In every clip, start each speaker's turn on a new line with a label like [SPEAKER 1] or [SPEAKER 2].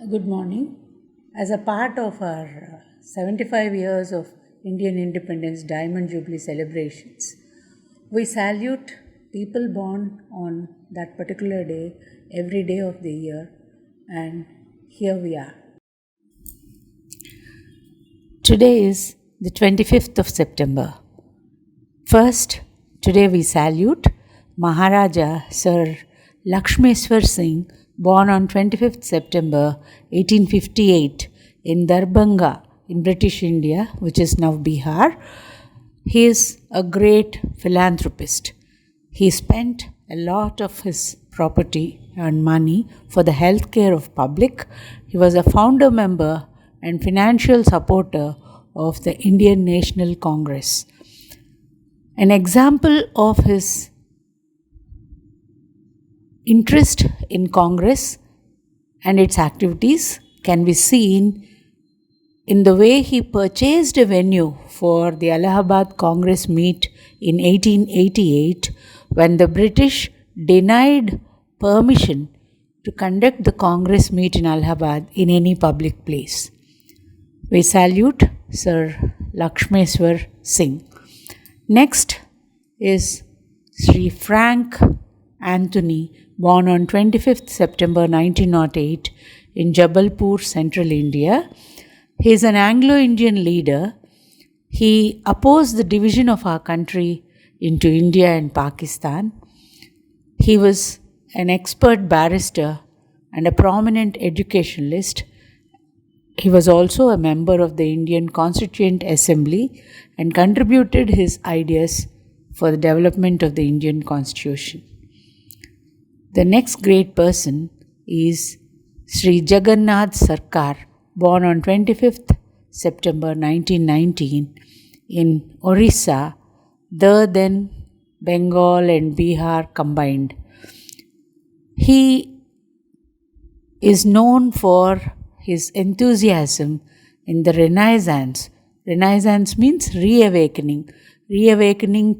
[SPEAKER 1] Good morning. As a part of our 75 years of Indian independence Diamond Jubilee celebrations, we salute people born on that particular day, every day of the year, and here we are. Today is the 25th of September. First, today we salute Maharaja Sir Lakshmeswar Singh, born on 25th September 1858 in Darbhanga in British India, which is now Bihar. He is a great philanthropist. He spent a lot of his property and money for the health care of public. He was a founder member and financial supporter of the Indian National Congress. An example of his interest in Congress and its activities can be seen in the way he purchased a venue for the Allahabad Congress meet in 1888 when the British denied permission to conduct the Congress meet in Allahabad in any public place. We salute Sir Lakshmeswar Singh. Next is Sri Frank Anthony, born on 25th September 1908 in Jabalpur, Central India. He is an Anglo-Indian leader. He opposed the division of our country into India and Pakistan. He was an expert barrister and a prominent educationalist. He was also a member of the Indian Constituent Assembly and contributed his ideas for the development of the Indian Constitution. The next great person is Sri Jagannath Sarkar, born on 25th September 1919 in Orissa, the then Bengal and Bihar combined. He is known for his enthusiasm in the Renaissance. Renaissance means reawakening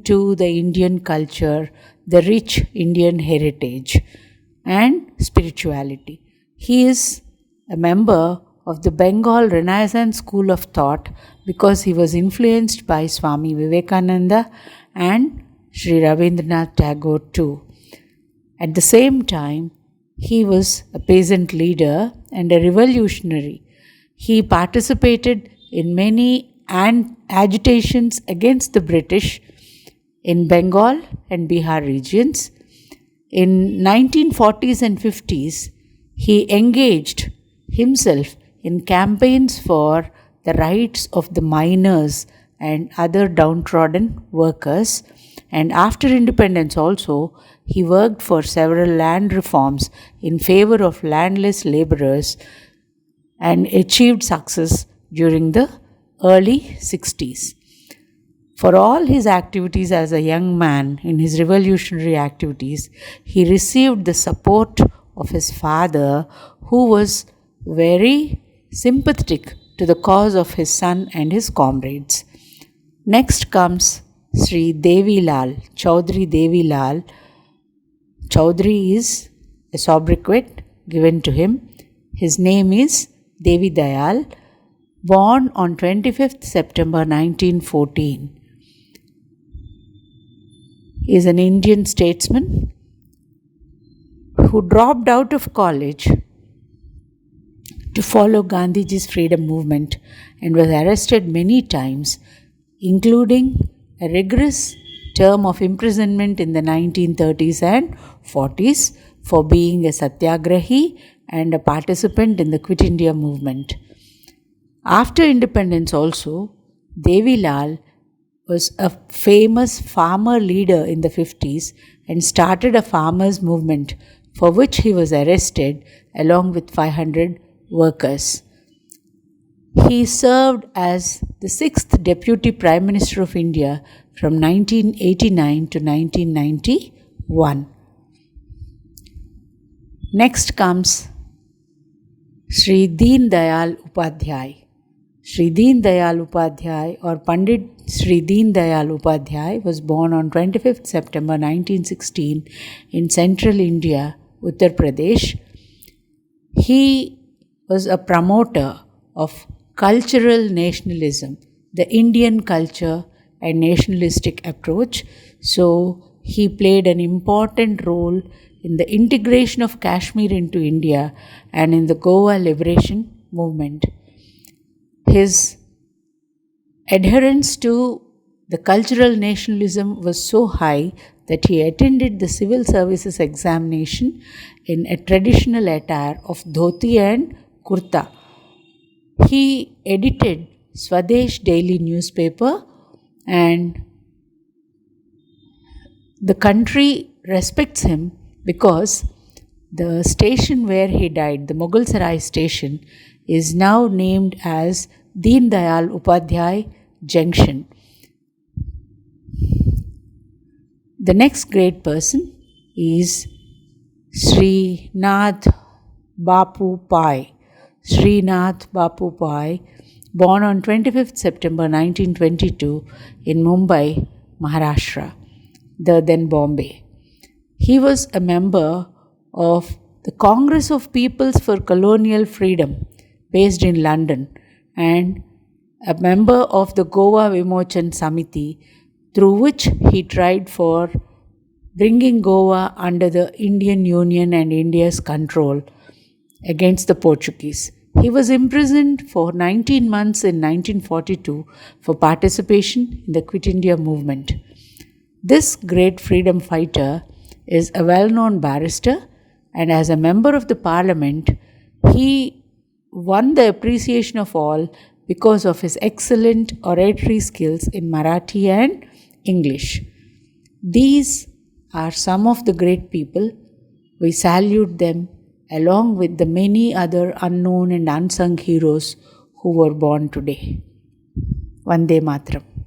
[SPEAKER 1] to the Indian culture, the rich Indian heritage and spirituality. He is a member of the Bengal Renaissance school of thought because he was influenced by Swami Vivekananda and Sri Rabindranath Tagore too. At the same time, he was a peasant leader and a revolutionary. He participated in many agitations against the British in Bengal and Bihar regions. In 1940s and 50s, he engaged himself in campaigns for the rights of the miners and other downtrodden workers. And after independence also, he worked for several land reforms in favor of landless laborers and achieved success during the early 60s. For all his activities as a young man in his revolutionary activities, he received the support of his father, who was very sympathetic to the cause of his son and his comrades. Next comes Sri Devi Lal, Chaudhry Devi Lal. Chaudhry is a sobriquet given to him. His name is Devi Dayal, born on 25th September 1914. He is an Indian statesman who dropped out of college to follow Gandhiji's freedom movement and was arrested many times, including a rigorous term of imprisonment in the 1930s and 40s for being a satyagrahi and a participant in the Quit India movement. After independence also, Devi Lal was a famous farmer leader in the 50s and started a farmers' movement for which he was arrested along with 500 workers. He served as the 6th Deputy Prime Minister of India from 1989 to 1991. Next comes Sri Deen Dayal Upadhyay. Sri Deen Dayal Upadhyay or Pandit Sri Deen Dayal Upadhyay was born on 25th September 1916 in central India, Uttar Pradesh. He was a promoter of cultural nationalism, the Indian culture and nationalistic approach. So, he played an important role in the integration of Kashmir into India and in the Goa liberation movement. His adherence to the cultural nationalism was so high that he attended the civil services examination in a traditional attire of dhoti and kurta. He edited Swadesh daily newspaper, and the country respects him because the station where he died, the Mughal Sarai station, is now named as Deen Dayal Upadhyay Junction. The next great person is Srinath Bapu Pai. Srinath Bapu Pai, born on 25th September 1922 in Mumbai, Maharashtra, the then Bombay. He was a member of the Congress of Peoples for Colonial Freedom, based in London, and a member of the Goa Vimochan Samiti, through which he tried for bringing Goa under the Indian Union and India's control against the Portuguese. He was imprisoned for 19 months in 1942 for participation in the Quit India movement. This great freedom fighter is a well-known barrister, and as a member of the parliament, he won the appreciation of all because of his excellent oratory skills in Marathi and English. These are some of the great people. We salute them along with the many other unknown and unsung heroes who were born today. Vande Matram.